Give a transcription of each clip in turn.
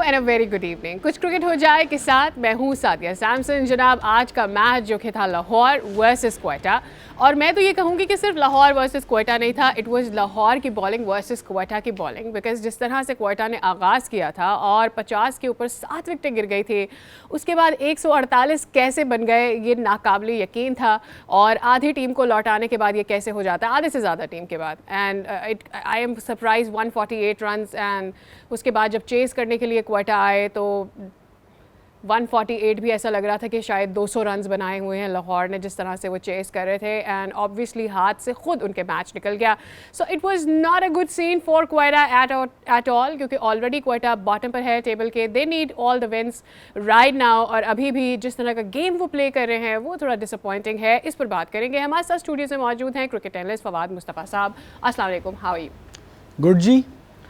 And a very good evening. कुछ cricket हो जाए के साथ मैं हूँ सादिया सैमसन। जनाब, आज का मैच जो कि था लाहौर वर्सेस क्वेटा, और मैं तो ये कहूँगी कि सिर्फ लाहौर वर्सेस क्वेटा नहीं था, इट वाज लाहौर की बॉलिंग वर्सेस क्वेटा की बॉलिंग। बिकॉज जिस तरह से क्वेटा ने आगाज़ किया था और 50 के ऊपर 7 विकेटें गिर गई थी, उसके बाद 148 कैसे बन गए ये नाकाबिले यकीन था। और आधी टीम को लौटाने के बाद ये कैसे हो जाता है, आधे से ज़्यादा टीम के बाद। And I am surprise 148 runs. And उसके बाद जब चेस करने के लिए क्वेटा आए तो 148 भी ऐसा लग रहा था कि शायद 200 रन्स बनाए हुए हैं लाहौर ने, जिस तरह से वो चेस कर रहे थे। एंड ऑब्वियसली हाथ से खुद उनके मैच निकल गया। So it was not a good scene for Quetta at all, क्योंकि ऑलरेडी क्वेटा बॉटम पर है टेबल के। They need all the wins right now, और अभी भी जिस तरह का गेम वो प्ले कर रहे हैं वो थोड़ा डिसअपॉइंटिंग है। इस पर बात करेंगे। हमारे साथ स्टूडियो से मौजूद हैं क्रिकेट एनालिस्ट फवाद मुस्तफ़ा साहब। अस्सलाम वालेकुम, हाउ आर यू? गुड जी।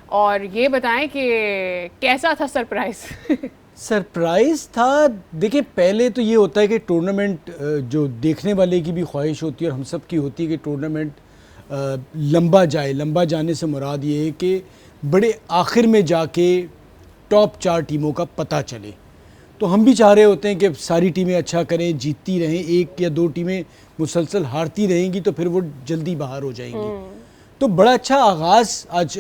और ये बताएं कि कैसा था सरप्राइज? सरप्राइज था। देखिए, पहले तो ये होता है कि टूर्नामेंट जो देखने वाले की भी ख्वाहिश होती है और हम सब की होती है कि टूर्नामेंट लंबा जाए। लंबा जाने से मुराद ये है कि बड़े आखिर में जाके टॉप 4 टीमों का पता चले। तो हम भी चाह रहे होते हैं कि सारी टीमें अच्छा करें, जीतती रहें। 1 या 2 टीमें मुसलसल हारती रहेंगी तो फिर वो जल्दी बाहर हो जाएंगी। तो बड़ा अच्छा आगाज़ आज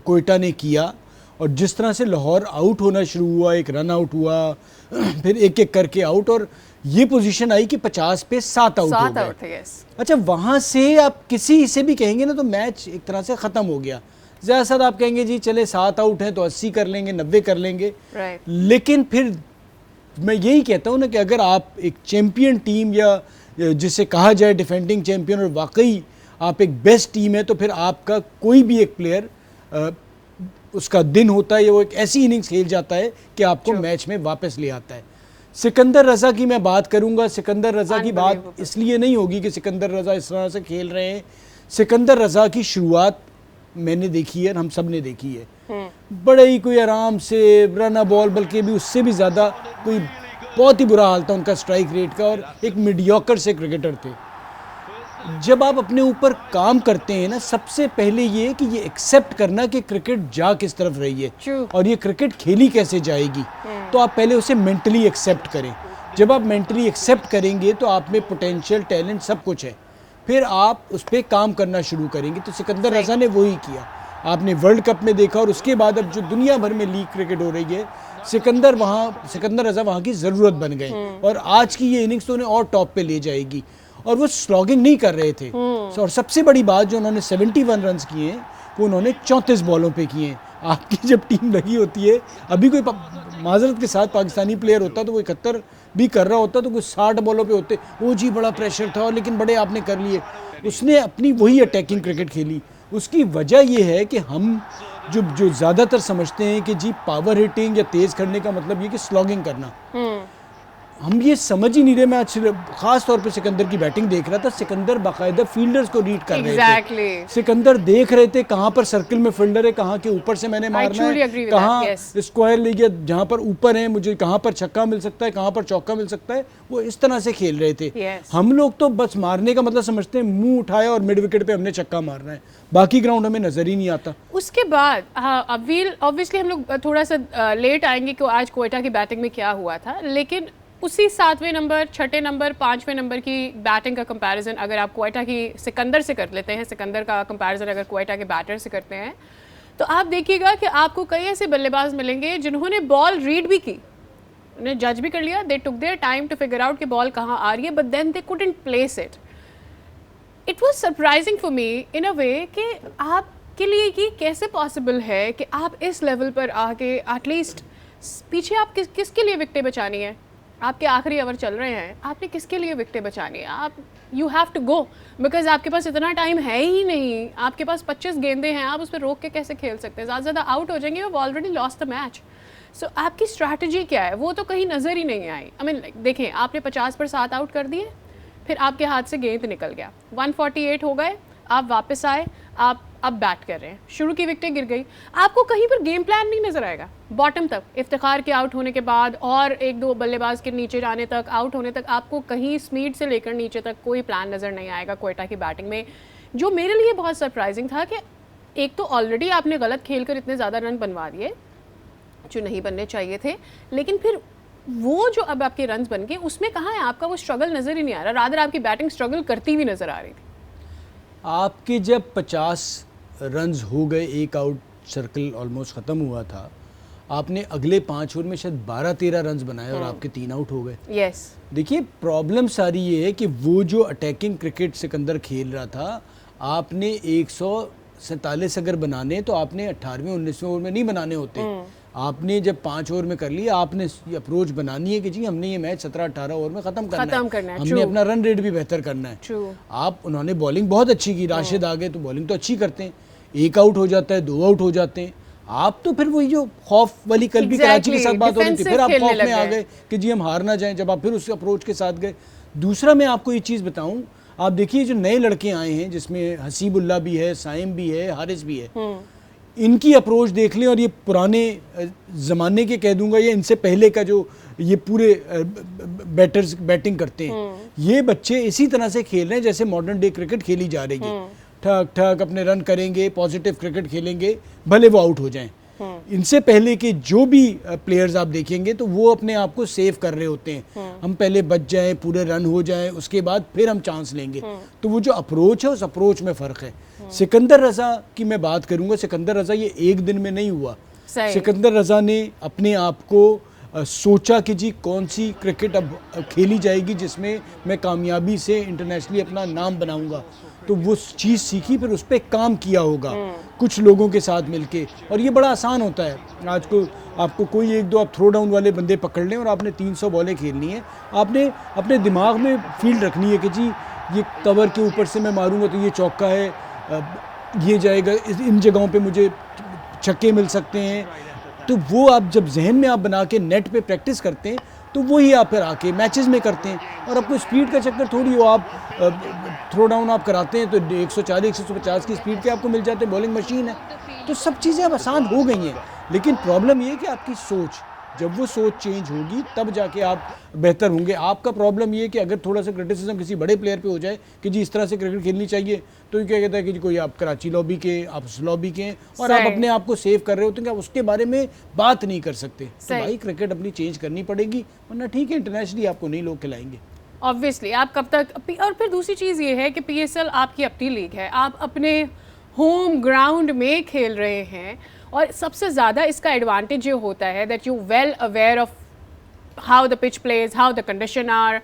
कोयटा ने किया, और जिस तरह से लाहौर आउट होना शुरू हुआ, एक रन आउट हुआ, फिर एक एक करके आउट, और ये पोजीशन आई कि 50 पे 7 आउट हो गए। अच्छा, वहाँ से आप किसी से भी कहेंगे ना तो मैच एक तरह से ख़त्म हो गया। ज़्यादातर आप कहेंगे जी चले 7 आउट हैं तो 80 कर लेंगे, 90 कर लेंगे। लेकिन फिर मैं यही कहता हूँ ना कि अगर आप एक चैम्पियन टीम या जिसे कहा जाए डिफेंडिंग चैम्पियन, और वाकई आप एक बेस्ट टीम है, तो फिर आपका कोई भी एक प्लेयर उसका दिन होता है या वो एक ऐसी इनिंग्स खेल जाता है कि आपको मैच में वापस ले आता है। सिकंदर रज़ा की मैं बात करूंगा। सिकंदर रज़ा की बात इसलिए नहीं होगी कि सिकंदर रज़ा इस तरह से खेल रहे हैं। सिकंदर रज़ा की शुरुआत मैंने देखी है, हम सब ने देखी है। बड़े ही कोई आराम से रन बॉल, बल्कि भी उससे भी ज़्यादा कोई बहुत ही बुरा हाल था उनका स्ट्राइक रेट का, और एक मीडियोकर से क्रिकेटर थे। जब आप अपने ऊपर काम करते हैं ना, सबसे पहले ये कि ये एक्सेप्ट करना कि क्रिकेट जा किस तरफ रही है और ये क्रिकेट खेली कैसे जाएगी, तो आप पहले उसे मेंटली एक्सेप्ट करें। जब आप मेंटली एक्सेप्ट करेंगे तो आप में पोटेंशियल, टैलेंट सब कुछ है, फिर आप उस पर काम करना शुरू करेंगे। तो सिकंदर रज़ा ने वही किया। आपने वर्ल्ड कप में देखा, और उसके बाद अब जो दुनिया भर में लीग क्रिकेट हो रही है, सिकंदर रज़ा वहाँ की ज़रूरत बन गए। और आज की ये इनिंग्स तो उन्हें और टॉप पे ले जाएगी। और वो स्लॉगिंग नहीं कर रहे थे। और सबसे बड़ी बात, जो उन्होंने 71 रन किए हैं वो उन्होंने 34 बॉलों पे किए हैं। आपकी जब टीम लगी होती है, अभी कोई माजरत के साथ पाकिस्तानी प्लेयर होता तो वो 71 भी कर रहा होता तो कुछ 60 बॉलों पे होते। वो जी बड़ा प्रेशर था, लेकिन बड़े आपने कर लिए। उसने अपनी वही अटैकिंग क्रिकेट खेली। उसकी वजह ये है कि हम जो ज़्यादातर समझते हैं कि जी पावर हिटिंग या तेज़ करने का मतलब ये कि स्लॉगिंग करना, हम ये समझ ही नहीं रहे। मैं आज खास तौर पे सिकंदर की बैटिंग देख रहा था। सिकंदर बाकायदा फील्डर्स को रीड कर रहे थे। सिकंदर देख रहे थे कहाँ पर सर्कल में फील्डर है, कहाँ के ऊपर से मैंने मारना है, कहाँ स्क्वायर ले गया, जहाँ पर ऊपर है मुझे कहाँ पर छक्का मिल सकता है, कहाँ पर चौका मिल सकता है। वो इस तरह से खेल रहे थे। हम लोग तो बस मारने का मतलब समझते हैं, मुंह उठाया और मिड विकेट पे हमने छक्का मारना है, बाकी ग्राउंड हमें नजर ही नहीं आता। उसके बाद ऑब्वियसली हम लोग थोड़ा सा लेट आएंगे कि आज क्वेटा की बैटिंग में क्या हुआ था, लेकिन उसी 7वें नंबर, 6ठे नंबर, 5वें नंबर की बैटिंग का कंपैरिजन अगर आप क्वेटा की सिकंदर से कर लेते हैं, सिकंदर का कंपैरिजन अगर क्वेटा के बैटर से करते हैं, तो आप देखिएगा कि आपको कई ऐसे बल्लेबाज मिलेंगे जिन्होंने बॉल रीड भी की, उन्हें जज भी कर लिया। They took their time to figure out कि बॉल कहाँ आ रही है, but then they couldn't place it. It was surprising for me in a way कि आपके लिए ये कैसे पॉसिबल है कि आप इस लेवल पर आके एटलीस्ट पीछे आप किसके लिए विकेटें बचानी है, आपके आखिरी ओवर चल रहे हैं, आपने किसके लिए विकेटें बचानी है, आप you have to go, because आपके पास इतना टाइम है ही नहीं। आपके पास 25 गेंदें हैं, आप उस पर रोक के कैसे खेल सकते हैं? ज़्यादा से ज़्यादा आउट हो जाएंगे, you already lost the match. So आपकी स्ट्रैटेजी क्या है, वो तो कहीं नज़र ही नहीं आई। आई मीन देखें, आपने 50 पर 7 आउट कर दिए, फिर आपके हाथ से गेंद निकल गया, 148 हो गए, आप वापस आए, आप अब बैट कर रहे हैं, शुरू की विकेटें गिर गई, आपको कहीं पर गेम प्लान नहीं नजर आएगा। बॉटम तक इफ्तिखार के आउट होने के बाद और 1-2 बल्लेबाज के नीचे जाने तक, आउट होने तक, आपको कहीं स्पीड से लेकर नीचे तक कोई प्लान नज़र नहीं आएगा क्वेटा की बैटिंग में। जो मेरे लिए बहुत सरप्राइजिंग था कि एक तो ऑलरेडी आपने गलत खेल कर इतने ज़्यादा रन बनवा दिए, जो नहीं बनने चाहिए थे, लेकिन फिर वो जो अब आपके रन्स बन गए उसमें कहाँ है आपका वो स्ट्रगल नज़र ही नहीं आ रहा, रादर आपकी बैटिंग स्ट्रगल करती हुई नज़र आ रही थी। आपके जब 50 रन्स हो गए, एक आउट सर्कल ऑलमोस्ट ख़त्म हुआ था, आपने अगले 5 ओवर में शायद 12-13 रन्स बनाए और आपके 3 आउट हो गए। यस, देखिए प्रॉब्लम सारी ये है कि वो जो अटैकिंग क्रिकेट सिकंदर खेल रहा था, आपने 147 अगर बनाने तो आपने 18वें 19वें ओवर में नहीं बनाने होते। आपने जब 5 ओवर में कर लिया, आपने अप्रोच बनानी है कि जी हमने ये मैच 17-18 ओवर में ख़त्म करना है। हमने अपना रन रेट भी बेहतर करना है। आप उन्होंने बॉलिंग बहुत अच्छी की, राशिद आ गए तो बॉलिंग तो अच्छी करते हैं, 1 आउट हो जाता है, 2 आउट हो जाते हैं। आप तो फिर वही जो खौफ वाली कल भी कराची के साथ बात हो रही थी, फिर आप खौफ में आ गए कि जी हम हार ना जाएं, जब आप फिर उस अप्रोच के साथ गए। दूसरा मैं आपको ये चीज़ बताऊं, आप देखिए जो नए लड़के आए हैं जिसमें हसीबुल्ला भी है, साइम भी है, हारिस भी है, इनकी अप्रोच देख लें और ये पुराने ज़माने के कह दूंगा या इनसे पहले का जो ये पूरे बैटर्स बैटिंग करते हैं, ये बच्चे इसी तरह से खेल रहे हैं जैसे मॉडर्न डे क्रिकेट खेली जा रही है। ठक ठक अपने रन करेंगे, पॉजिटिव क्रिकेट खेलेंगे, भले वो आउट हो जाएं। इनसे पहले के जो भी प्लेयर्स आप देखेंगे तो वो अपने आप को सेव कर रहे होते हैं, हम पहले बच जाएं, पूरे रन हो जाएं, उसके बाद फिर हम चांस लेंगे। तो वो जो अप्रोच है उस अप्रोच में फ़र्क है। सिकंदर रज़ा की मैं बात करूंगा, सिकंदर रज़ा ये एक दिन में नहीं हुआ। सिकंदर रज़ा ने अपने आप को सोचा कि जी कौन सी क्रिकेट अब खेली जाएगी जिसमें मैं कामयाबी से इंटरनेशनली अपना नाम बनाऊंगा, तो वो चीज़ सीखी, फिर उस पर काम किया होगा कुछ लोगों के साथ मिलके। और ये बड़ा आसान होता है, आज को आपको कोई 1-2 आप थ्रो डाउन वाले बंदे पकड़ लें और आपने 300 बॉलें खेलनी है, आपने अपने दिमाग में फील्ड रखनी है कि जी ये कवर के ऊपर से मैं मारूंगा तो ये चौका है, ये जाएगा, इन जगहों पे मुझे छक्के मिल सकते हैं। तो वो आप जब जहन में आप बना के नेट पे प्रैक्टिस करते हैं तो वही आप फिर आके मैचेस में करते हैं। और आपको स्पीड का चक्कर थोड़ी हो, आप थ्रो डाउन आप कराते हैं तो 140-150 की स्पीड के आपको मिल जाते हैं, बॉलिंग मशीन है। तो सब चीज़ें अब आसान हो गई हैं, लेकिन प्रॉब्लम ये है कि आपकी सोच, जब वो सोच चेंज होगी तब जाके आप बेहतर होंगे। आपका प्रॉब्लम ये है कि अगर थोड़ा सा क्रिटिसिज्म किसी बड़े प्लेयर पे हो जाए कि जी इस तरह से क्रिकेट खेलनी चाहिए, तो ये क्या कहता है कि कोई आप कराची लॉबी के, आप उस लॉबी के और आप अपने आप को सेव कर रहे होते हैं कि आप उसके बारे में बात नहीं कर सकते। तो भाई क्रिकेट अपनी चेंज करनी पड़ेगी, वरना ठीक है इंटरनेशनली आपको नहीं लोग खिलाएंगे ऑब्वियसली। आप कब तक, और फिर दूसरी चीज़ ये है कि PSL आपकी अपनी लीग है, आप अपने होम ग्राउंड में खेल रहे हैं, और सबसे ज़्यादा इसका एडवांटेज ये होता है that you well aware of how the pitch plays, how the condition are,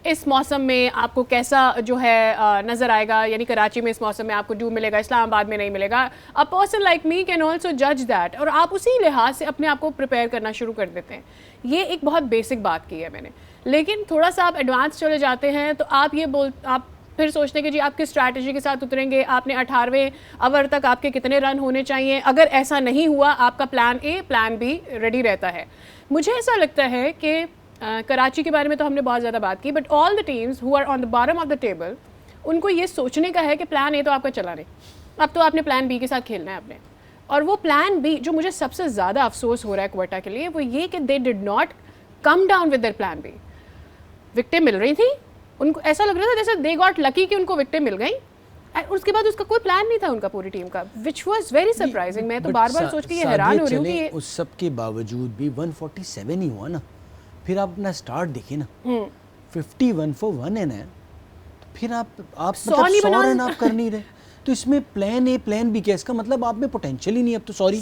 इस मौसम में आपको कैसा जो है नज़र आएगा, यानी कराची में इस मौसम में आपको ड्यू मिलेगा, इस्लामाबाद में नहीं मिलेगा। A person like me can also जज दैट, और आप उसी लिहाज से अपने आप को प्रिपेयर करना शुरू कर देते हैं। ये एक बहुत बेसिक बात की है मैंने, लेकिन थोड़ा सा आप एडवांस चले जाते हैं तो आप फिर सोचते हैं कि जी आप किस स्ट्रैटेजी के साथ उतरेंगे, आपने 18वें ओवर तक आपके कितने रन होने चाहिए। अगर ऐसा नहीं हुआ, आपका plan A plan be ready रहता है। मुझे ऐसा लगता है कि कराची के बारे में तो हमने बहुत ज़्यादा बात की, but all the teams who are on the bottom of the table, उनको ये सोचने का है कि प्लान ए तो आपका चला नहीं, अब तो आपने प्लान बी के साथ खेलना है अपने। और वो प्लान बी जो मुझे सबसे ज़्यादा अफसोस हो रहा है क्वेटा के लिए, वो ये कि they did not come down with their plan B. विकेटें मिल रही थी, उनको ऐसा लग रहा था जैसे दे गॉट लकी कि उनको विकेटें मिल गई, और उसके बाद उसका कोई प्लान नहीं था उनका पूरी टीम का, विच वाज वेरी सरप्राइजिंग। मैं तो बार बार सोच के ये हैरान हो रही हूँ कि उस सब के बावजूद भी 147 ही हुआ ना। फिर आप अपना स्टार्ट देखिए ना, 51 for 1 है ना, तो फिर आप मतलब 100 रन आप कर नहीं रहे, तो इसमें प्लान ए प्लान बी क्या, इसका मतलब आप में पोटेंशियल ही नहीं। अब तो सॉरी,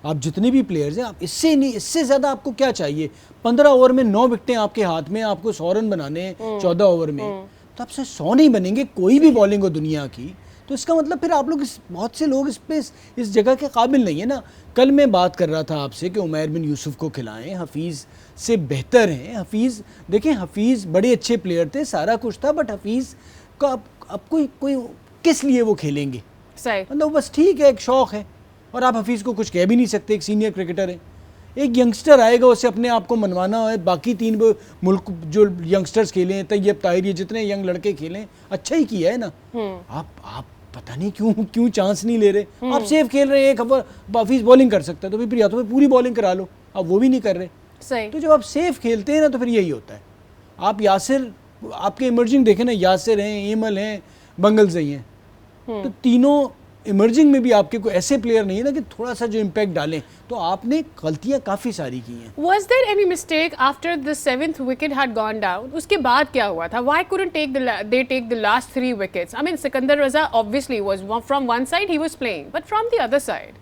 आप जितने भी प्लेयर्स हैं, आप इससे नहीं, इससे ज़्यादा आपको क्या चाहिए। 15 ओवर में 9 विकेटें आपके हाथ में, आपको 100 रन बनाने 14 ओवर में, तो आपसे 100 नहीं बनेंगे कोई भी बॉलिंग हो दुनिया की। तो इसका मतलब फिर आप लोग बहुत से लोग इस जगह के काबिल नहीं है ना। कल मैं बात कर रहा था आपसे कि उमैर बिन यूसुफ को खिलाएं, हफीज़ से बेहतर हैं। हफीज़ देखें, हफीज़ बड़े अच्छे प्लेयर थे, सारा कुछ था, बट हफीज़ का अब कोई किस लिए वो खेलेंगे, मतलब बस ठीक है, एक शौक़ है, और आप हफीज़ को कुछ कह भी नहीं सकते, एक सीनियर क्रिकेटर है। एक यंगस्टर आएगा, उसे अपने आप को मनवाना है। बाकी 3 मुल्क जो यंगस्टर्स खेले हैं, तैयब ताहिर, ये जितने यंग लड़के खेले, अच्छा ही किया है ना। आप पता नहीं क्यों चांस नहीं ले रहे। आप सेफ खेल रहे हैं, एक हफीज़ बॉलिंग कर सकता है तो फिर या तो पूरी बॉलिंग करा लो, आप वो भी नहीं कर रहे। सही। तो जब आप सेफ खेलते हैं ना तो फिर यही होता है। आप यासिर, आपके इमर्जिंग देखें ना, यासिर हैं, एमल हैं, बंगलज़ई हैं, तो तीनों इमर्जिंग में भी आपके कोई ऐसे प्लेयर नहीं है ना कि थोड़ा सा जो इम्पैक्ट डालें, तो आपने गलतियां काफ़ी सारी की हैं। Was there any mistake after the 7th wicket had gone down? उसके बाद क्या हुआ था? Why couldn't they take the last 3 wickets? I mean, Sikandar Raza obviously was from one side he was playing, but from the other side,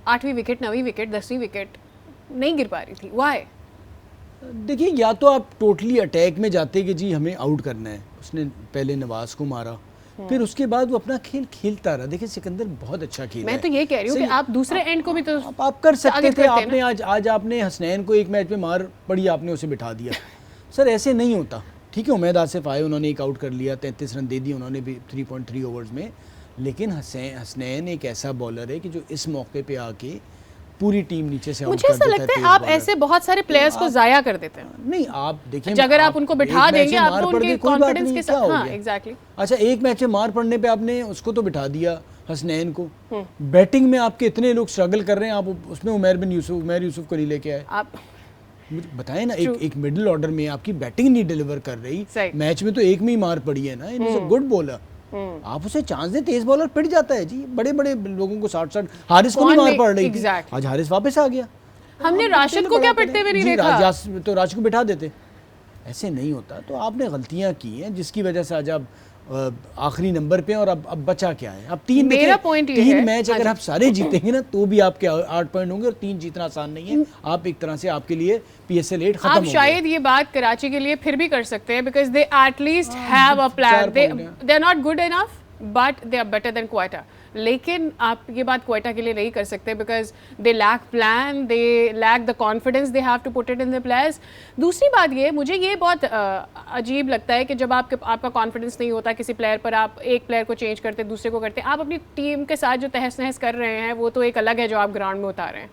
8वीं wicket, 9वीं wicket, 10वीं wicket नहीं गिर पा रही थी. Why? देखिए, या तो आप टोटली अटैक में जाते कि जी हमें आउट करना है, उसने पहले नवाज को मारा, फिर उसके बाद वो अपना खेल खेलता रहा। देखिए सिकंदर बहुत अच्छा खेला मैं है। तो ये कह रही हूँ कि आप दूसरे एंड को भी तो आप कर सकते target थे। करते हैं आपने आज आपने हसनैन को एक मैच में मार पड़ी, आपने उसे बिठा दिया। सर ऐसे नहीं होता। ठीक है, उमैद आसिफ आए, उन्होंने एक आउट कर लिया, 33 रन दे दिए उन्होंने भी 3.3 ओवर्स में, लेकिन हसनैन एक ऐसा बॉलर है कि जो इस मौके पे आके पूरी टीम नीचे से आउट मुझे कर ऐसा देता है। लगता है तेज आप बॉलर। ऐसे बहुत सारे प्लेयर्स को जाया कर देते हैं। नहीं, आप देखिए, अगर आप उनको बिठा एक मैच देंगे में आप मार तो पड़ उनके गई, कोई बात कॉन्फिडेंस नहीं, के क्या साथ, हो हाँ गया? एग्जैक्टली। अच्छा, एक मैच में मार पड़ने पे आपने उसको तो बिठा दिया हसनैन को। हम्म। बैटिंग में आपके इतने लोग स्ट्रगल कर रहे हैं, आप उसमें उमैर यूसुफ को नहीं लेके आए। आप मुझे बताएं ना, एक मिडिल ऑर्डर में आपकी बैटिंग नहीं डिलीवर कर रही, सही। मैच में तो एक में ही मार पड़ी है ना, इज अ गुड बॉलर। आप उसे चांस दें, तेज बॉलर पिट जाता है जी, बड़े बड़े लोगों को 60 हारिस को नहीं मार पड़ रही थी, आज हारिस वापस आ गया। हमने राशिद को क्या पिटते हुए नहीं देखा। तो राशिद को बिठा देते, ऐसे नहीं होता। तो आपने गलतियां की हैं जिसकी वजह से आज आप आखिरी नंबर पे हैं, और अब बचा क्या है? अब मेरा point ये है, तीन मैच हाँ अगर जी। आप सारे जीतेंगे ना तो भी आपके 8 पॉइंट होंगे, और 3 जीतना आसान नहीं है। आप एक तरह से आपके लिए PSL 8 खत्म हो आप गया। शायद ये बात कराची के लिए फिर भी कर सकते हैं, because they at least have a plan. 4 point हैं। They are not good enough but they are better than Quetta. लेकिन आप ये बात क्वेटा के लिए नहीं कर सकते, because they lack plan, they lack the confidence they have to put it in the players. दूसरी बात ये, मुझे ये बहुत अजीब लगता है कि जब आपका कॉन्फिडेंस नहीं होता किसी प्लेयर पर, आप एक प्लेयर को चेंज करते दूसरे को करते, आप अपनी टीम के साथ जो तहस नहस कर रहे हैं वो तो एक अलग है जो आप ग्राउंड में उतार रहे हैं।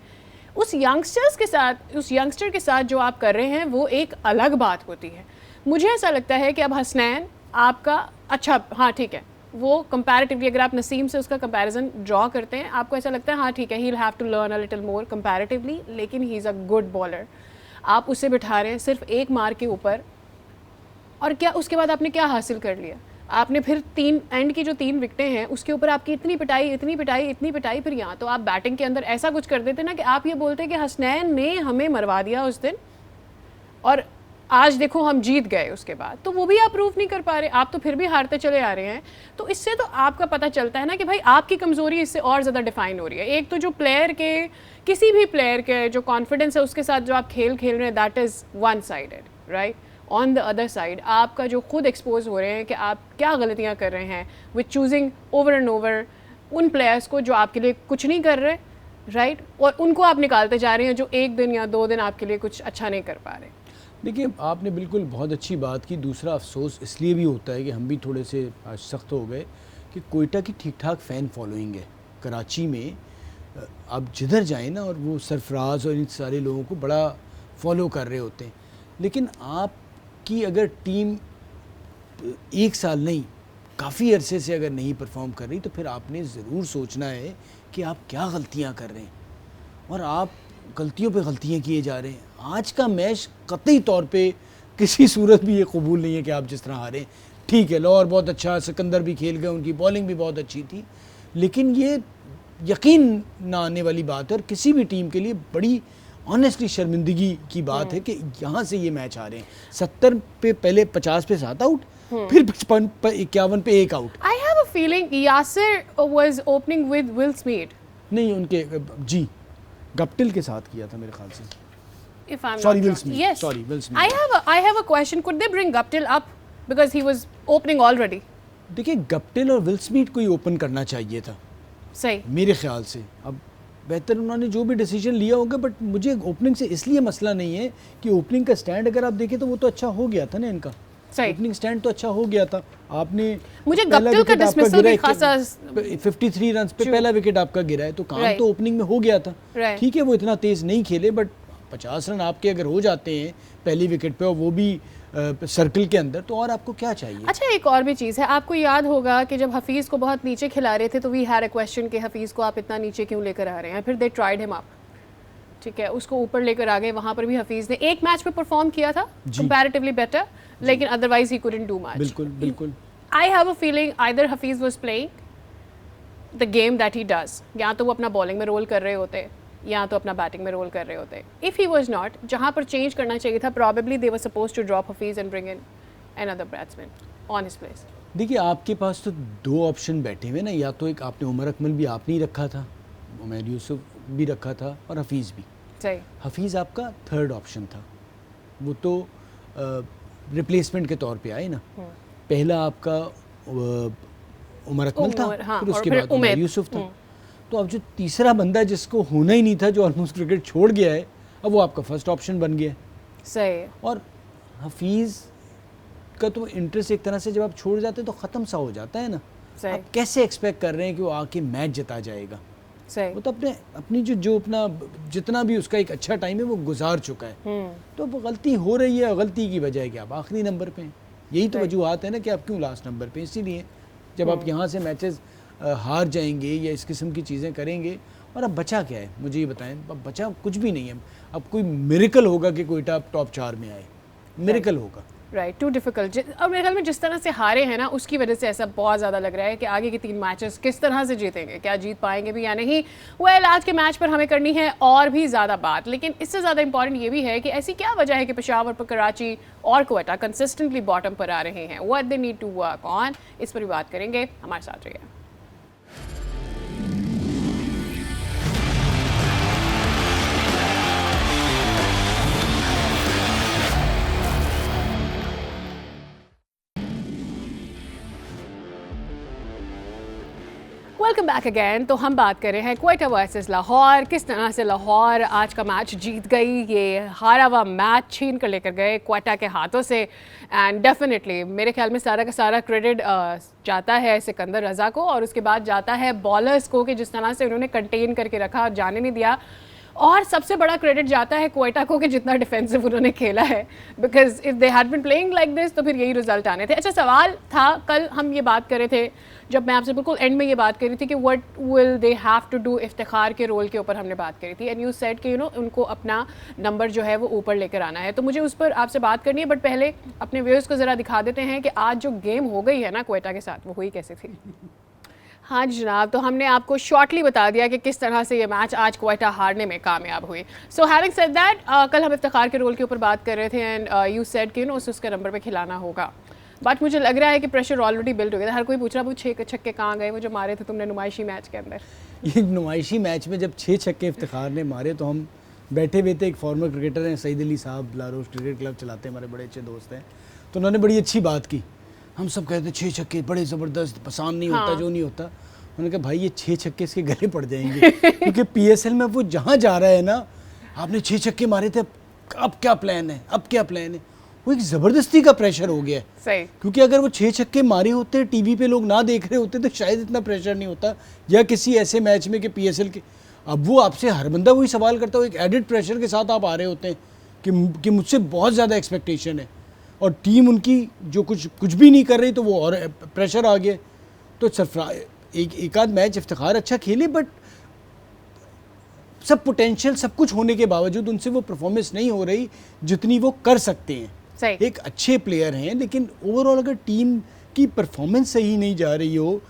उस यंगस्टर के साथ जो आप कर रहे हैं वो एक अलग बात होती है। मुझे ऐसा लगता है कि अब हसनैन आपका अच्छा, हाँ ठीक है, वो कंपैरेटिवली अगर आप नसीम से उसका कंपैरिजन ड्रॉ करते हैं, आपको ऐसा लगता है हाँ ठीक है, he will have to learn a little more comparatively, लेकिन he is a good bowler. आप उसे बिठा रहे हैं सिर्फ एक मार के ऊपर, और क्या उसके बाद आपने क्या हासिल कर लिया? आपने फिर 3 एंड की जो 3 विकेटें हैं उसके ऊपर आपकी इतनी पिटाई, फिर यहाँ तो आप बैटिंग के अंदर ऐसा कुछ कर देते ना कि आप ये बोलते कि हसनैन ने हमें मरवा दिया उस दिन, और आज देखो हम जीत गए उसके बाद, तो वो भी आप प्रूव नहीं कर पा रहे, आप तो फिर भी हारते चले आ रहे हैं। तो इससे तो आपका पता चलता है ना कि भाई आपकी कमज़ोरी इससे और ज़्यादा डिफाइन हो रही है। एक तो जो प्लेयर के, किसी भी प्लेयर के जो कॉन्फिडेंस है उसके साथ जो आप खेल रहे हैं, that is one sided, right. On the other side आपका जो खुद एक्सपोज हो रहे हैं कि आप क्या गलतियाँ कर रहे हैं with choosing over and over उन प्लेयर्स को जो आपके लिए कुछ नहीं कर रहे, राइट, और उनको आप निकालते जा रहे हैं जो 1 दिन या 2 दिन आपके लिए कुछ अच्छा नहीं कर पा रहे। देखिए, आपने बिल्कुल बहुत अच्छी बात की। दूसरा अफसोस इसलिए भी होता है कि हम भी थोड़े से आज सख्त हो गए कि कोयटा की ठीक ठाक फ़ैन फॉलोइंग है कराची में। आप जिधर जाएं ना, और वो सरफराज और इन सारे लोगों को बड़ा फॉलो कर रहे होते हैं, लेकिन आपकी अगर टीम 1 साल नहीं काफ़ी अरसे से अगर नहीं परफॉर्म कर रही, तो फिर आपने ज़रूर सोचना है कि आप क्या गलतियाँ कर रहे हैं, और आप गलतियों पे गलतियाँ किए जा रहे हैं। आज का मैच कतई तौर पे किसी सूरत भी ये कबूल नहीं है कि आप जिस तरह हारे। ठीक है, लाहौर बहुत अच्छा, सिकंदर भी खेल गए, उनकी बॉलिंग भी बहुत अच्छी थी, लेकिन ये यकीन ना आने वाली बात है, और किसी भी टीम के लिए बड़ी ऑनेस्टली शर्मिंदगी की बात है कि यहाँ से ये मैच आ रहे हैं। 70 पे पहले 50 पे 7 आउट, फिर 55 पे 51 पे 1 out. I have a feeling Yasir was opening with will Smith. नहीं, उनके जी गप्टिल के साथ किया था मेरे ख्याल से। If I'm Sorry, not Will wrong. Smith. Yes. Sorry, Will Smith. I have a question. Could they bring Guptill up because he was opening already? देखिए, गप्टिल और विल स्मिथ को ही ओपन करना चाहिए था सही। मेरे ख्याल से। अब बेहतर उन्होंने जो भी डिसीजन लिया होगा, बट मुझे ओपनिंग से इसलिए मसला नहीं है कि ओपनिंग का स्टैंड अगर आप देखें तो वो तो अच्छा हो गया था ना इनका। सही। ओपनिंग स्टैंड तो अच्छा हो गया था। आपने मुझे पहला गप्टिल का विकेट आपका dismissal गिरा भी है, खासा 53 रन पे पहला विकेट आपका गिरा है, तो काम Right. तो ओपनिंग में हो गया था। Right. ठीक है, वो इतना तेज नहीं खेले, बट 50 रन आपके अगर हो जाते हैं पहली विकेट पे, और वो भी सर्कल के अंदर, तो और आपको क्या चाहिए? अच्छा, एक और भी चीज़ है, आपको याद होगा कि जब हफीज़ को बहुत नीचे खिला रहे थे तो वी हैड अ क्वेश्चन कि हफीज़ को आप इतना नीचे क्यों लेकर आ रहे हैं। फिर दे ट्राइड हिम अप, ठीक है, उसको ऊपर लेकर आ गए। वहाँ पर भी हफीज़ ने एक मैच में परफॉर्म किया था कंपैरेटिवली बेटर, लेकिन otherwise he couldn't do much. बिल्कुल बिल्कुल। I have a feeling either Hafeez was playing the game that he does, या तो वो अपना बॉलिंग में रोल कर रहे होते या तो अपना बैटिंग में रोल कर रहे होते. इफ़ ही वॉज नॉट, जहाँ पर चेंज करना चाहिए था, probably they were suppose to drop Hafeez and bring in another batsman on his place. देखिए आपके पास तो दो ऑप्शन बैठे हुए ना, या तो एक आपने उमर अकमल भी आपने ही रखा था, उमर यूसुफ भी रखा था और हफीज़ भी. सही. हफीज़ आपका थर्ड ऑप्शन था, वो तो रिप्लेसमेंट के तौर पे आए ना. पहला आपका उमर अकमल था, हाँ, फिर उसके फिर बाद उमर यूसुफ था. तो अब जो तीसरा बंदा जिसको होना ही नहीं था, जो ऑलमोस्ट क्रिकेट छोड़ गया है, अब वो आपका फर्स्ट ऑप्शन बन गया है. सही. और हफीज़ का तो इंटरेस्ट एक तरह से जब आप छोड़ जाते हैं तो ख़त्म सा हो जाता है ना. आप कैसे एक्सपेक्ट कर रहे हैं कि वो आके मैच जिता जाएगा. सही. वो तो अपनी जो अपना जितना भी उसका एक अच्छा टाइम है वो गुजार चुका है. तो अब गलती हो रही है, गलती की वजह है कि आप आखिरी नंबर पे हैं. यही तो वजूहत है ना कि आप क्यों लास्ट नंबर पे. इसीलिए जब आप यहाँ से मैचेस हार जाएंगे या इस किस्म की चीज़ें करेंगे, और अब बचा क्या है मुझे ये बताएं. अब बचा कुछ भी नहीं है. अब कोई मिरेकल होगा कि कोयटा टॉप 4 में आए, मिरेकल होगा. Right, too difficult. और मेरे ख्याल में जिस तरह से हारे हैं ना, उसकी वजह से ऐसा बहुत ज़्यादा लग रहा है कि आगे के 3 मैचेस किस तरह से जीतेंगे, क्या जीत पाएंगे भी या नहीं. वेल, आज के मैच पर हमें करनी है और भी ज़्यादा बात, लेकिन इससे ज़्यादा इंपॉर्टेंट ये भी है कि ऐसी क्या वजह है कि पेशावर पर कराची और क्वेटा कंसिस्टेंटली बॉटम पर आ रहे हैं. What they need to work on, इस पर भी बात करेंगे. हमारे साथ रहिए. Welcome back again. तो हम बात कर रहे हैं क्वेटा वर्सेस लाहौर. किस तरह से लाहौर आज का मैच जीत गई. ये हारा हुआ मैच छीन कर लेकर गए क्वेटा के हाथों से. एंड डेफिनेटली मेरे ख्याल में सारा का सारा क्रेडिट जाता है सिकंदर रज़ा को, और उसके बाद जाता है बॉलर्स को कि जिस तरह से उन्होंने कंटेन करके रखा और जाने नहीं दिया. और सबसे बड़ा क्रेडिट जाता है क्वेटा को कि जितना डिफेंसिव उन्होंने खेला है, because if they had been playing like this तो फिर यही रिजल्ट आने थे. अच्छा, सवाल था, कल हम ये बात कर रहे थे जब मैं आपसे बिल्कुल एंड में ये बात करी थी कि what will they have to do. Iftikhar के रोल के ऊपर हमने बात करी थी, एंड यू सेड कि उनको अपना नंबर जो है वो ऊपर लेकर आना है. तो मुझे उस पर आपसे बात करनी है, बट पहले अपने व्यूअर्स को ज़रा दिखा देते हैं कि आज जो गेम हो गई है ना क्वेटा के साथ, वो हुई कैसे थी. हाँ जी जनाब, तो हमने आपको शॉर्टली बता दिया कि किस तरह से ये मैच आज क्वेटा हारने में कामयाब हुई. सो हैविंग सेड दैट, कल हम इफ्तिखार के रोल के ऊपर बात कर रहे थे, एंड यू सेड कि उसके नंबर पे खिलाना होगा. बट मुझे लग रहा है कि प्रेशर ऑलरेडी बिल्ड हो गया था. हर कोई पूछ रहा वो 6 छक्के कहाँ गए, वो जो मारे थे तुमने नुमाइशी मैच के अंदर. ये नुमाइशी मैच में जब 6 छक्के इफ्तिखार ने मारे तो हम बैठे हुए थे. एक फॉर्मर क्रिकेटर हैं सईद अली साहब, लारोस क्रिकेट क्लब चलाते हैं, हमारे बड़े अच्छे दोस्त हैं. तो उन्होंने बड़ी अच्छी बात की. हम सब कहते 6 छक्के बड़े ज़बरदस्त, पसंद नहीं होता, जो नहीं होता. उन्होंने कहा भाई ये 6 छक्के इसके गले पड़ जाएंगे क्योंकि PSL में वो जहाँ जा रहा है ना, आपने 6 छक्के मारे थे, अब क्या प्लान है, अब क्या प्लान है. वो एक ज़बरदस्ती का प्रेशर हो गया है. सही. क्योंकि अगर वो 6 छक्के मारे होते, टीवी पे लोग ना देख रहे होते, तो शायद इतना प्रेशर नहीं होता. या किसी ऐसे मैच में कि PSL के, अब वो आपसे हर बंदा वही सवाल करता हो, एक एडिड प्रेशर के साथ आप आ रहे होते हैं कि मुझसे बहुत ज़्यादा एक्सपेक्टेशन है, और टीम उनकी जो कुछ भी नहीं कर रही, तो वो और प्रेशर आ गया. तो सरफराज एक आध मैच इफ्तिखार अच्छा खेले, बट सब पोटेंशियल सब कुछ होने के बावजूद उनसे वो परफॉर्मेंस नहीं हो रही जितनी वो कर सकते हैं. सही. एक अच्छे प्लेयर हैं, लेकिन ओवरऑल अगर टीम की परफॉर्मेंस सही नहीं जा रही हो,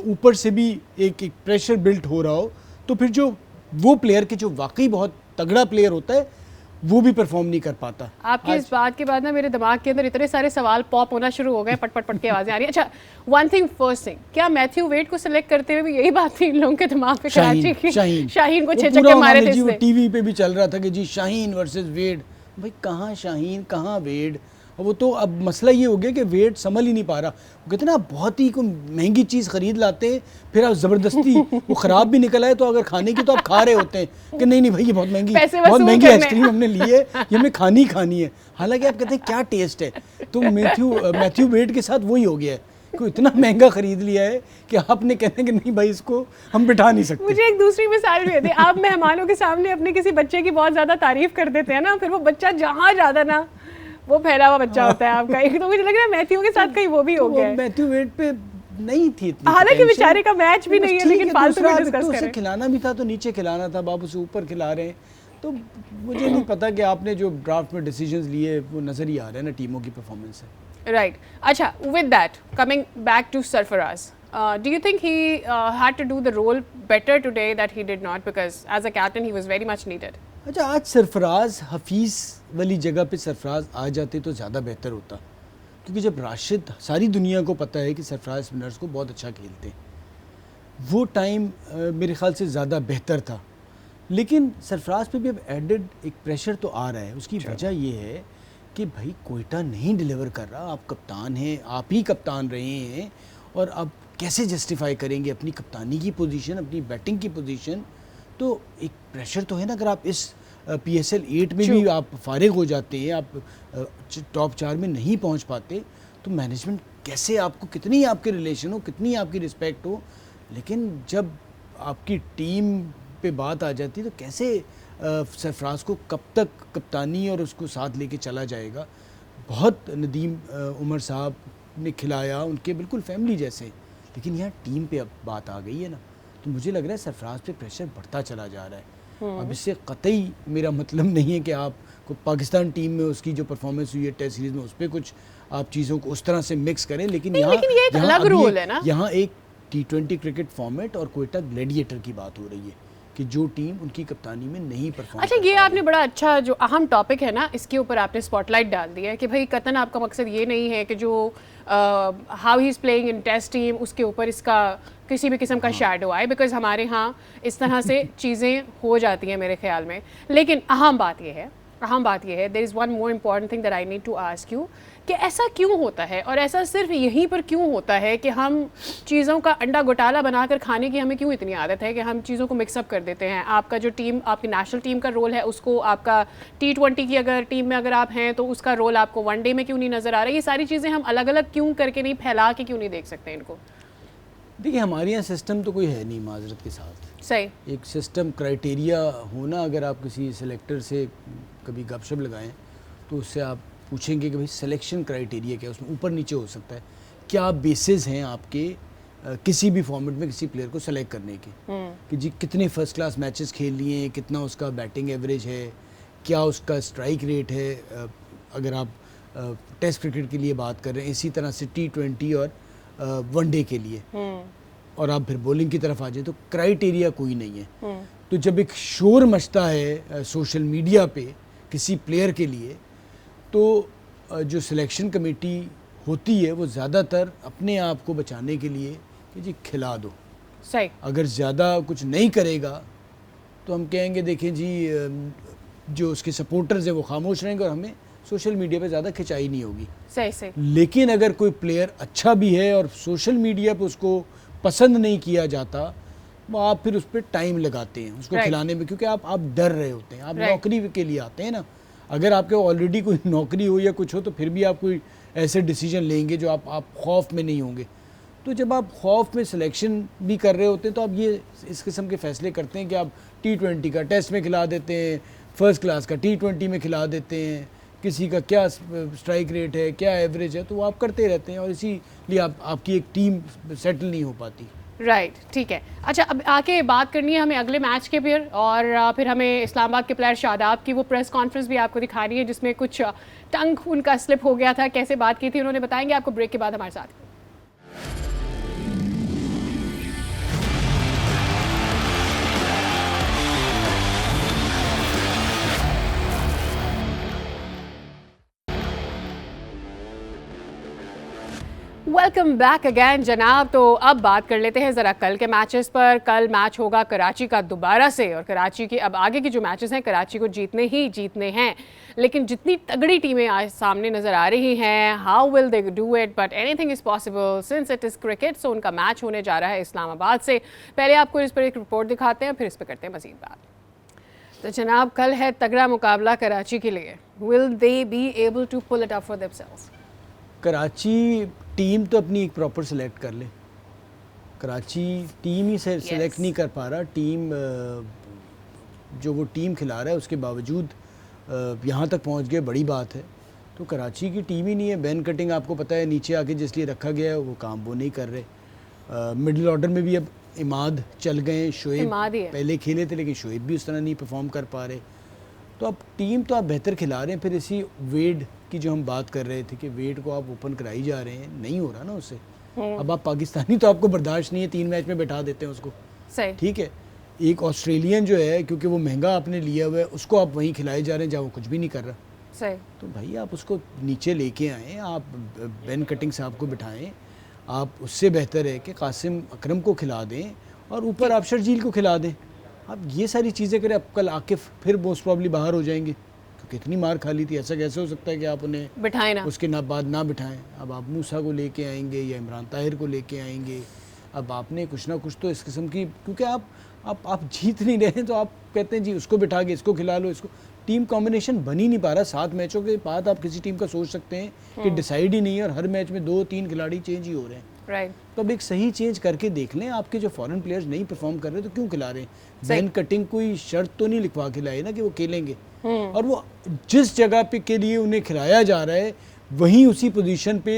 ऊपर से भी एक प्रेशर बिल्ट हो रहा हो, तो फिर जो वो प्लेयर के जो वाकई बहुत तगड़ा प्लेयर होता है वो भी परफॉर्म नहीं कर पाता. आपकी इस बात के बाद ना मेरे दिमाग के अंदर इतने सारे सवाल पॉप होना शुरू हो गए, पट पट पट की आवाज़ें आ रही है. अच्छा, वन थिंग फर्स्ट थिंग, क्या मैथ्यू वेड को सिलेक्ट करते हुए भी यही बात थी इन लोगों के दिमाग पे कराची की? शाहीन को 6 छक्के मारे थे इसने. टीवी पे भी चल रहा था कि जी शाहीन वर्सेस वेड. भाई कहाँ शाहीन कहाँ वेड. और वो तो अब मसला ये हो गया कि वेड संभल ही नहीं पा रहा. वो कहते ना बहुत ही कोई महंगी चीज़ ख़रीद लाते हैं, फिर आप ज़बरदस्ती वो ख़राब भी निकल आए तो अगर खाने की तो आप खा रहे होते हैं कि नहीं भाई ये बहुत महंगी आइसक्रीम हमने ली है, ये हमें खानी ही खानी है. हालांकि आप कहते हैं क्या टेस्ट है. तो मैथ्यू वेड के साथ वही हो गया है कि इतना महंगा ख़रीद लिया है कि आपने कहते हैं कि नहीं भाई इसको हम बिठा नहीं सकते. मुझे एक दूसरी मिसाल भी देते, आप मेहमानों के सामने अपने किसी बच्चे की बहुत ज़्यादा तारीफ़ कर देते हैं ना, फिर वो बच्चा जहाँ ज़्यादा ना वो फैला हुआ बच्चा होता है आपका. एक तो मुझे लग रहा है मैथ्यू के साथ कहीं वो भी हो गया है. मैथ्यू वेड पे नहीं थी इतनी, हालांकि बेचारे का मैच भी नहीं है, लेकिन फालतू में डिस्कस कर रहे हैं. खिलाना भी था तो नीचे खिलाना था, बाप उसे ऊपर खिला रहे हैं. तो मुझे नहीं पता कि आपने जो ड्राफ्ट में डिसीजंस लिए वो नज़र ही आ रहे हैं ना टीमों की परफॉर्मेंस से. राइट. अच्छा, with that coming back to Sarfaraz, Do you think he had to do the role better today that he did not, because as a captain he was very much needed? अच्छा, आज सरफराज हफीज़ वाली जगह पे सरफराज आ जाते तो ज़्यादा बेहतर होता, क्योंकि जब राशिद, सारी दुनिया को पता है कि सरफराज स्पिनर्स को बहुत अच्छा खेलते हैं, वो टाइम मेरे ख्याल से ज़्यादा बेहतर था। लेकिन सरफराज पे भी अब एडेड एक प्रेशर तो आ रहा है। उसकी वजह ये है कि भाई कोयटा नहीं डिलीवर कर रहा, आप कप्तान हैं, आप ही कप्तान रहे हैं, और अब कैसे जस्टिफाई करेंगे अपनी कप्तानी की पोजीशन, अपनी बैटिंग की पोजीशन? तो एक प्रेशर तो है ना। अगर आप इस PSL 8 में भी आप फारिग हो जाते हैं, आप टॉप 4 में नहीं पहुंच पाते, तो मैनेजमेंट कैसे, आपको कितनी आपके रिलेशन हो, कितनी आपकी रिस्पेक्ट हो, लेकिन जब आपकी टीम पे बात आ जाती है तो कैसे सरफराज को कब तक कप्तानी और उसको साथ लेके चला जाएगा? बहुत नदीम उमर साहब ने खिलाया, उनके बिल्कुल फैमिली जैसे, लेकिन यहाँ टीम पे अब बात आ गई है ना, तो मुझे लग रहा है सरफराज पे प्रेशर बढ़ता चला जा रहा है। अब इससे कतई मेरा मतलब नहीं है कि आप को पाकिस्तान टीम में उसकी जो परफॉर्मेंस हुई है टेस्ट सीरीज में, उस पर कुछ आप चीज़ों को उस तरह से मिक्स करें, लेकिन यहाँ ये एक अलग रोल है ना। यहाँ एक T20 क्रिकेट फॉर्मेट और कोयटा ग्लैडिएटर की बात हो रही है कि जो टीम उनकी कप्तानी में नहीं परफॉर्म। अच्छा, ये आपने बड़ा अच्छा, जो अहम टॉपिक है ना, इसके ऊपर आपने स्पॉटलाइट डाल दिया है कि भाई कतन आपका मकसद ये नहीं है कि जो how he is playing in test team उसके ऊपर इसका किसी भी किस्म का शैडो आए, बिकॉज हमारे यहाँ इस तरह से चीज़ें हो जाती हैं मेरे ख्याल में। लेकिन अहम बात यह है, there is one more important thing that I need to ask you, कि ऐसा क्यों होता है, और ऐसा सिर्फ यहीं पर क्यों होता है कि हम चीज़ों का अंडा घोटाला बनाकर खाने की हमें क्यों इतनी आदत है कि हम चीज़ों को मिक्सअप कर देते हैं? आपका जो टीम, आपकी नेशनल टीम का रोल है, उसको आपका T20 की अगर टीम में अगर आप हैं तो उसका रोल आपको वनडे में क्यों नहीं नज़र आ रहा है? ये सारी चीज़ें हम अलग अलग क्यों करके नहीं, फैला के क्यों नहीं देख सकते इनको? देखिए, हमारे यहाँ सिस्टम तो कोई है नहीं, माजरत के साथ। सही, एक सिस्टम क्राइटेरिया होना, अगर आप किसी सेलेक्टर से कभी गपशप लगाएं तो उससे आप पूछेंगे कि भाई सिलेक्शन क्राइटेरिया क्या है, उसमें ऊपर नीचे हो सकता है, क्या बेसिस हैं आपके किसी भी फॉर्मेट में किसी प्लेयर को सेलेक्ट करने के, कि जी कितने फर्स्ट क्लास मैचेस खेल लिए हैं, कितना उसका बैटिंग एवरेज है, क्या उसका स्ट्राइक रेट है, अगर आप टेस्ट क्रिकेट के लिए बात कर रहे हैं, इसी तरह से T20 और वनडे के लिए, और आप फिर बॉलिंग की तरफ आ जाए तो क्राइटेरिया कोई नहीं है। तो जब एक शोर मचता है सोशल मीडिया पे किसी प्लेयर के लिए, तो जो सिलेक्शन कमेटी होती है वो ज़्यादातर अपने आप को बचाने के लिए कि जी खिला दो, सही, अगर ज़्यादा कुछ नहीं करेगा तो हम कहेंगे देखें जी जो उसके सपोर्टर्स हैं वो खामोश रहेंगे और हमें सोशल मीडिया पे ज़्यादा खिंचाई नहीं होगी। सही सही। लेकिन अगर कोई प्लेयर अच्छा भी है और सोशल मीडिया पे उसको पसंद नहीं किया जाता, वो आप फिर उस पर टाइम लगाते हैं उसको खिलाने में, क्योंकि आप डर रहे होते हैं, आप नौकरी के लिए आते हैं ना। अगर आपके ऑलरेडी कोई नौकरी हो या कुछ हो तो फिर भी आप कोई ऐसे डिसीजन लेंगे जो आप खौफ में नहीं होंगे। तो जब आप खौफ में सिलेक्शन भी कर रहे होते हैं तो आप ये इस किस्म के फैसले करते हैं कि आप T20 का टेस्ट में खिला देते हैं, फर्स्ट क्लास का T20 में खिला देते हैं, किसी का क्या स्ट्राइक रेट है, क्या एवरेज है, तो वो आप करते रहते हैं और इसीलिए आपकी एक टीम सेटल नहीं हो पाती। राइट, ठीक है। अच्छा, अब आके बात करनी है हमें अगले मैच के फिर, और फिर हमें इस्लामाबाद के प्लेयर शादाब की वो प्रेस कॉन्फ्रेंस भी आपको दिखानी है जिसमें कुछ टंग उनका स्लिप हो गया था, कैसे बात की थी उन्होंने, बताएंगे आपको ब्रेक के बाद हमारे साथ। वेलकम बैक अगैन जनाब। तो अब बात कर लेते हैं ज़रा कल के मैचेस पर। कल मैच होगा कराची का दोबारा से, और कराची के अब आगे की जो मैचेस हैं कराची को जीतने ही जीतने हैं, लेकिन जितनी तगड़ी टीमें आज सामने नज़र आ रही हैं, how will they do it, but anything is possible since it is cricket. So उनका मैच होने जा रहा है इस्लामाबाद से। पहले आपको इस पर एक रिपोर्ट दिखाते हैं, फिर इस पर करते हैं मज़ीद बात। तो जनाब, कल है तगड़ा मुकाबला कराची के लिए। Will they be able to pull it up for themselves? Karachi team तो अपनी एक प्रॉपर सेलेक्ट कर ले, कराची टीम ही सेलेक्ट नहीं कर पा रहा। टीम जो वो टीम खिला रहा है उसके बावजूद यहाँ तक पहुँच गए, बड़ी बात है। तो कराची की टीम ही नहीं है। बैन कटिंग आपको पता है नीचे आके जिस लिए रखा गया है वो काम वो नहीं कर रहे। मिडिल ऑर्डर में भी अब इमाद चल गए, शोएब पहले खेले थे लेकिन शोएब भी उस तरह नहीं परफॉर्म कर पा रहे। तो अब टीम तो आप बेहतर खिला रहे हैं, फिर इसी वेड की जो हम बात कर रहे थे कि वेड को आप ओपन कराई जा रहे हैं, नहीं हो रहा ना उससे। अब आप पाकिस्तानी तो आपको बर्दाश्त नहीं है, 3 मैच में बैठा देते हैं उसको, सही। ठीक है। एक ऑस्ट्रेलियन जो है, क्योंकि वो महंगा आपने लिया हुआ है, उसको आप वहीं खिलाए जा रहे हैं जहाँ वो कुछ भी नहीं कर रहा। सही। तो भाई आप उसको नीचे लेके आएँ, आप बेन कटिंग साहब को बिठाएं, आप उससे बेहतर है कि कासिम अकरम को खिला दें और ऊपर आप शर्जील को खिला दें। आप ये सारी चीज़ें करें। अब कल आकिफ फिर मोस्ट प्रॉब्ली बाहर हो जाएंगे क्योंकि इतनी मार खा ली थी, ऐसा कैसे हो सकता है कि आप उन्हें बिठाए ना, उसके बाद ना बिठाएं। अब आप मूसा को लेके आएंगे या इमरान ताहिर को लेके आएंगे। अब आपने कुछ ना कुछ तो इस किस्म की, क्योंकि आप जीत नहीं रहे हैं तो आप कहते हैं जी उसको बिठा के इसको खिला लो, इसको। टीम कॉम्बिनेशन बन ही नहीं पा रहा। 7 मैचों के बाद आप किसी टीम का सोच सकते हैं कि डिसाइड ही नहीं है और हर मैच में 2-3 खिलाड़ी चेंज ही हो रहे हैं। राइट। तो अब एक सही चेंज करके देख लें। आपके जो फॉरेन प्लेयर्स नहीं परफॉर्म कर रहे तो क्यों खिला रहे हैं? बेन कटिंग कोई शर्त तो नहीं लिखवा के लाए ना कि वो खेलेंगे, और वो जिस जगह पे के लिए उन्हें खिलाया जा रहा है वहीं उसी पोजीशन पे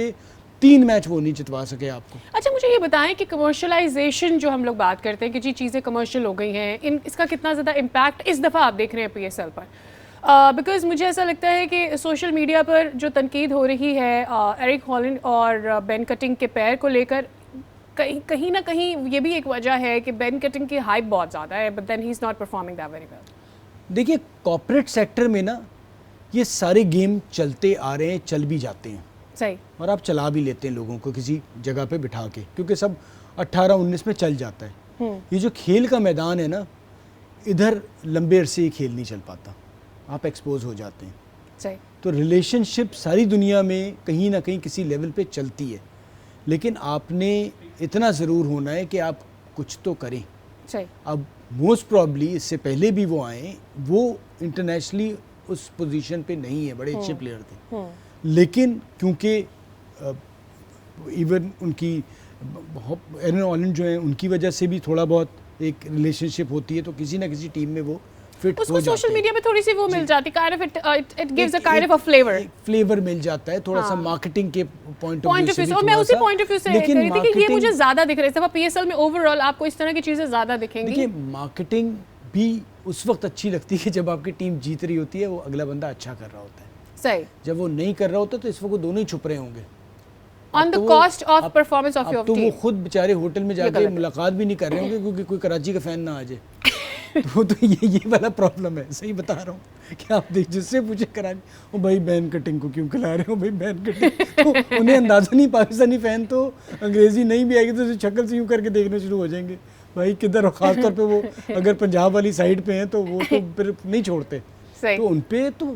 3 मैच वो नहीं जितवा सके आपको। अच्छा, मुझे ये बताएं कि कमर्शलाइजेशन जो हम लोग बात करते हैं कि जी चीज़ें कमर्शियल हो गई हैं, इसका कितना ज़्यादा इम्पैक्ट इस दफ़ा आप देख रहे हैं PSL पर? बिकॉज़ मुझे ऐसा लगता है कि सोशल मीडिया पर जो तनकीद हो रही है एरिक हॉलैंड और बेन कटिंग के पैर को लेकर, कहीं ना कहीं ये भी एक वजह है कि बेन कटिंग की हाइप बहुत ज़्यादा है, but then he is not performing that very well. देखिए, कॉर्पोरेट सेक्टर में ना ये सारे गेम चलते आ रहे हैं, चल भी जाते हैं, सही, और आप चला भी लेते हैं लोगों को किसी जगह पे बिठा के, क्योंकि सब 18-19 में चल जाता है। ये जो खेल का मैदान है ना, इधर लंबे अरसे ही खेल नहीं चल पाता, आप एक्सपोज हो जाते हैं। सही। तो रिलेशनशिप सारी दुनिया में कहीं ना कहीं किसी लेवल पे चलती है, लेकिन आपने इतना ज़रूर होना है कि आप कुछ तो करें। सही। अब मोस्ट प्रॉब्ली इससे पहले भी वो आए, वो इंटरनेशनली उस पोजीशन पे नहीं है, बड़े अच्छे प्लेयर थे, लेकिन क्योंकि इवन उनकी एरन हॉलैंड जो है उनकी वजह से भी थोड़ा बहुत एक रिलेशनशिप होती है, तो किसी ना किसी टीम में वो फिट उसको हो जाते हैं। सोशल मीडिया पे थोड़ी सी वो मिल जाती है, it gives a kind of a flavour, flavour मिल जाता है थोड़ा सा मार्केटिंग के पॉइंट ऑफ व्यू से। और मैं उसी पॉइंट ऑफ व्यू से कह रही थी कि ये मुझे ज्यादा दिख रहा है PSL में। ओवरऑल आपको इस तरह की चीजें ज्यादा दिखेंगी। देखिए, मार्केटिंग भी उस वक्त अच्छी लगती है जब आपकी टीम जीत रही होती है, वो अगला बंदा अच्छा कर रहा होता है। सही। जब वो नहीं कर रहा होता तो इस वक्त वो दोनों ही छुप रहे होंगे on the cost of performance of your team. तो वो टीम खुद बेचारे होटल में जाके मुलाकात भी नहीं कर रहे होंगे क्योंकि कोई कराची का फैन ना आ जाए। तो ये वाला प्रॉब्लम है, सही बता रहा हूँ कि आप देख, जिससे पूछे कराची, ओ भाई बेन कटिंग को क्यों खिला रहे हो भाई बेन कटिंग, तो उन्हें अंदाज़ा नहीं, पाकिस्तानी फ़ैन तो अंग्रेज़ी नहीं भी आएगी तो शक्ल से यूँ करके देखना शुरू हो जाएंगे, भाई किधर, और ख़ासतौर पे वो अगर पंजाब वाली साइड पे हैं तो वो तो फिर नहीं छोड़ते, तो उन पर तो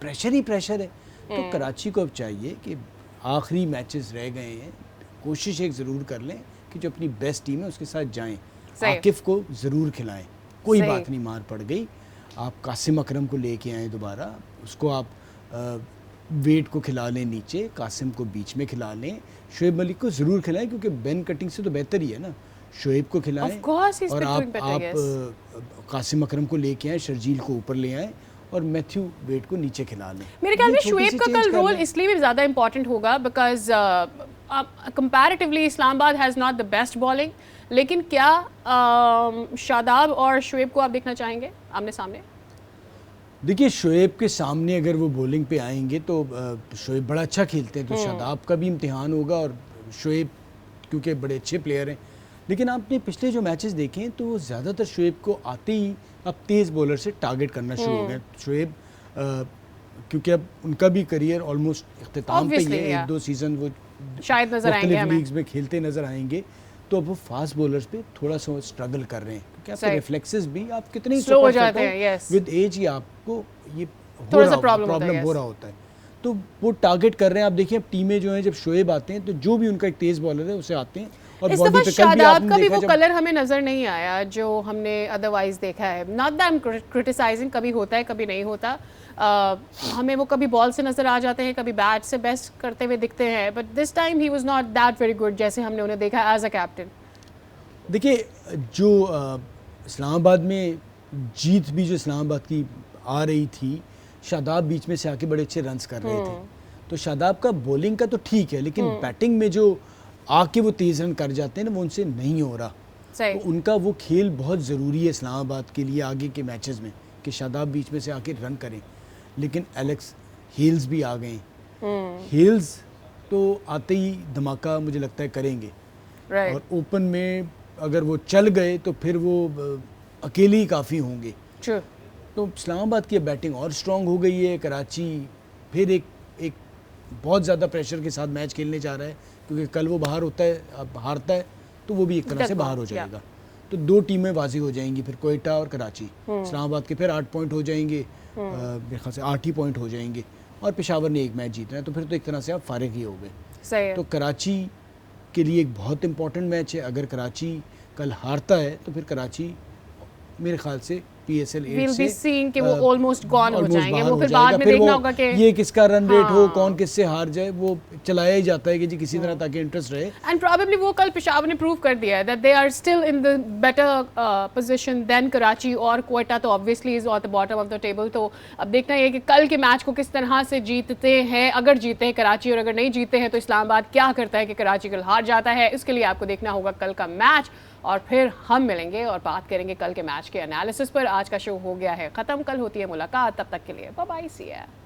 प्रेशर ही प्रेशर है। तो कराची को अब चाहिए कि आखिरी मैचेस रह गए हैं, कोशिश एक ज़रूर कर लें कि जो अपनी बेस्ट टीम है उसके साथ जाएं, आकिफ को ज़रूर खिलाएं, कोई बात नहीं, मार पड़ गई, आप कासिम अकरम को लेके आएँ दोबारा, उसको आप वेट को खिला लें नीचे, कासिम को बीच में खिला लें, शोएब मलिक को ज़रूर खिलाएं क्योंकि बेन कटिंग से तो बेहतर ही है ना, शोएब को खिलाएं, और आप कासिम अकरम को लेके आएँ, शर्जील को ऊपर ले आएँ और मैथ्यू वेट को नीचे खिला लें। मेरे ख्याल में शोएब का कल रोल इसलिए भी ज़्यादा इंपॉर्टेंट होगा because comparatively Islamabad has not the best bowling, लेकिन क्या शादाब और शोएब को आप देखना चाहेंगे आमने सामने? देखिए, शोएब के सामने अगर वो बॉलिंग पे आएंगे तो शोएब बड़ा अच्छा खेलते हैं, तो शादाब का भी इम्तिहान होगा, और शोएब क्योंकि बड़े अच्छे प्लेयर हैं, लेकिन आपने पिछले जो मैचेस देखे हैं तो ज़्यादातर शोएब को आते ही अब तेज़ बॉलर से टारगेट करना शुरू हो गए। शोएब क्योंकि अब उनका भी करियर ऑलमोस्ट इख्तिताम पे ही है, 1-2 सीज़न वो शायद नजर आएंगे हमें, लीग्स में खेलते नजर आएंगे, तो अब वो फास्ट बॉलर्स पे थोड़ा सा स्ट्रगल कर रहे हैं क्योंकि आपके रिफ्लेक्सेस भी, आप कितने स्लो हो जाते हैं, विद एज ही आपको ये थोड़ा सा प्रॉब्लम हो रहा होता है, तो वो टारगेट कर रहे हैं। आप देखिए, अब टीमें जो हैं जब शोएब आते हैं तो जो भी उनका एक तेज बॉलर है उसे आते हैं, और इस दफा शादाब का भी वो कलर हमें नजर नहीं आया जो हमने अदरवाइज देखा है। Not that I am criticising, कभी होता है कभी नहीं होता, हमें वो कभी बॉल से नजर आ जाते हैं, कभी बैट से बेस्ट करते हुए दिखते हैं, but this time he was not that very good जैसे हमने उन्हें देखा एज अ कैप्टन। देखिए, जो इस्लामाबाद में जीत भी जो इस्लामाबाद की आ रही थी, शादाब बीच में से आके बड़े अच्छे रन्स कर रहे थे, तो शादाब का बॉलिंग का तो ठीक है, लेकिन बैटिंग में जो आके वो तेज़ रन कर जाते हैं ना, वो उनसे नहीं हो रहा, तो उनका वो खेल बहुत ज़रूरी है इस्लामाबाद के लिए आगे के मैचेस में कि शादाब बीच में से आके रन करें, लेकिन एलेक्स हेल्स भी आ गए, हेल्स तो आते ही धमाका मुझे लगता है करेंगे। राइट। और ओपन में अगर वो चल गए तो फिर वो अकेले ही काफ़ी होंगे। ट्रू। तो इस्लामाबाद की बैटिंग और स्ट्रांग हो गई है। कराची फिर एक बहुत ज़्यादा प्रेशर के साथ मैच खेलने जा रहा है, क्योंकि कल वो बाहर होता है, अब हारता है तो वो भी एक तरह से बाहर हो जाएगा। तो दो टीमें वाजी हो जाएंगी फिर, कोयटा और कराची। इस्लामाबाद के फिर 8 पॉइंट हो जाएंगे, मेरे ख्याल से 8 ही पॉइंट हो जाएंगे, और पेशावर ने एक मैच जीतना है, तो फिर तो एक तरह से आप फारिग ही हो गए। सही है। तो कराची के लिए एक बहुत इंपॉर्टेंट मैच है। अगर कराची कल हारता है तो फिर कराची मेरे ख्याल से PSL 8 We'll be से seeing कि वो almost gone हो almost जाएंगे। बाहर वो हो फिर जाएगा। बाद में फिर देखना वो होगा कि ये किसका रन रेट हो, हाँ। कौन किससे हार जाए, वो चलाया ही जाता है कि जी किसी तरह ताकि इंटरेस्ट रहे। एंड प्रॉबेबली वो कल पेशावर ने प्रूव कर दिया है that they are still in the better position than Karachi, और क्वेटा तो obviously is on the bottom of the table. तो अब देखना ये कि कल के मैच को किस तरह से जीतते हैं। अगर जीते हैं कराची और अगर नहीं जीते हैं तो इस्लामाबाद क्या करता है कि कराची कल हार जाता है। इसके लिए आपको देखना होगा कल का मैच, और फिर हम मिलेंगे और बात करेंगे कल के मैच के एनालिसिस पर। आज का शो हो गया है ख़त्म, कल होती है मुलाकात, तब तक के लिए बाय बाय, सी यू।